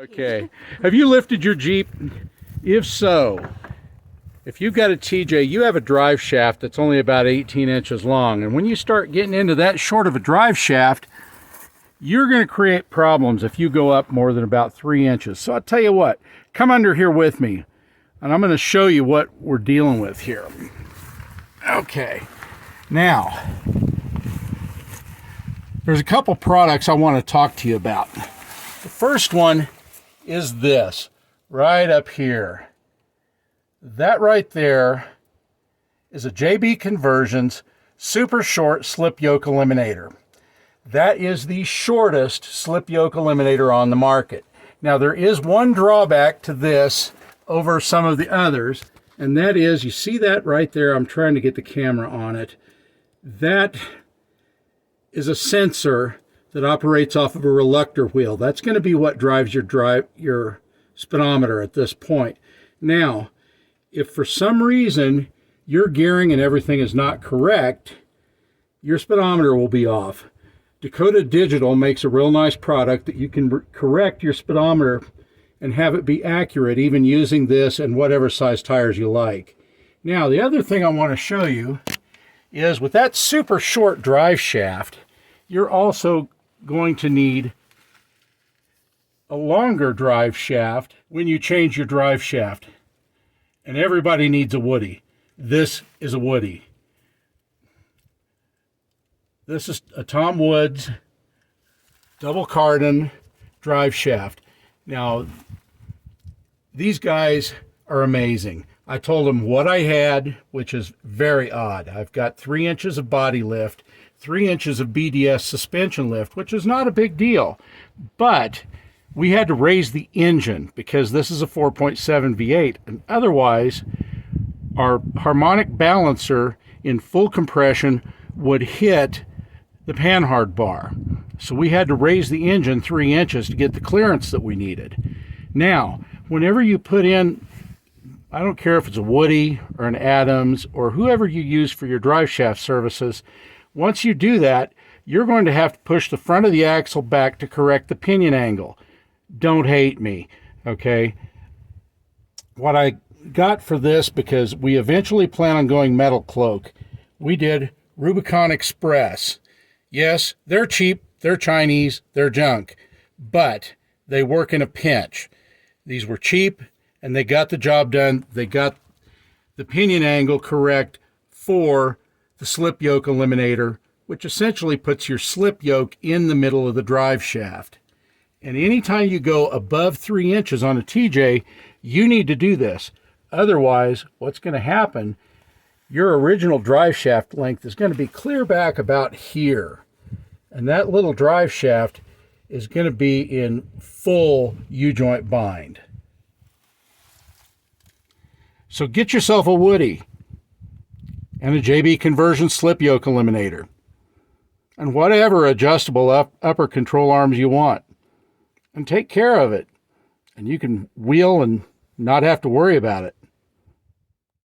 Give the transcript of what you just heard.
Okay. Have you lifted your Jeep? If so, if you've got a TJ, you have a drive shaft that's only about 18 inches long. And when you start getting into that short of a drive shaft, you're going to create problems if you go up more than about 3 inches. So I'll tell you what, come under here with me, and I'm going to show you what we're dealing with here. Okay. Now, there's a couple products I want to talk to you about. The first one is this, right up here. That right there is a JB Conversions super short slip yoke eliminator. That is the shortest slip yoke eliminator on the market. Now there is one drawback to this over some of the others, and that is, you see that right there? I'm trying to get the camera on it. That is a sensor that operates off of a reluctor wheel. That's going to be what drives your speedometer at this point. Now, if for some reason your gearing and everything is not correct, your speedometer will be off. Dakota Digital makes a real nice product that you can correct your speedometer and have it be accurate, even using this and whatever size tires you like. Now, the other thing I want to show you is with that super short drive shaft, you're also going to need a longer drive shaft when you change your drive shaft. And everybody needs a Woody. This is a Woody. This is a Tom Woods double cardan drive shaft. Now, these guys are amazing. I told them what I had, which is very odd. I've got 3 inches of body lift, 3 inches of BDS suspension lift, which is not a big deal. But we had to raise the engine because this is a 4.7 V8, and otherwise our harmonic balancer in full compression would hit the panhard bar. So we had to raise the engine 3 inches to get the clearance that we needed. Now, whenever you put in, I don't care if it's a Woody or an Adams or whoever you use for your drive shaft services, once you do that, you're going to have to push the front of the axle back to correct the pinion angle. Don't hate me, okay? What I got for this, because we eventually plan on going metal cloak, we did Rubicon Express. Yes, they're cheap, they're Chinese, they're junk, but they work in a pinch. These were cheap, and they got the job done. They got the pinion angle correct for the slip yoke eliminator, which essentially puts your slip yoke in the middle of the drive shaft. And anytime you go above 3 inches on a TJ, you need to do this. Otherwise, what's going to happen, your original drive shaft length is going to be clear back about here. And that little drive shaft is going to be in full U-joint bind. So get yourself a Woody and a JB Conversion slip yoke eliminator and whatever adjustable upper control arms you want, and take care of it, and you can wheel and not have to worry about it.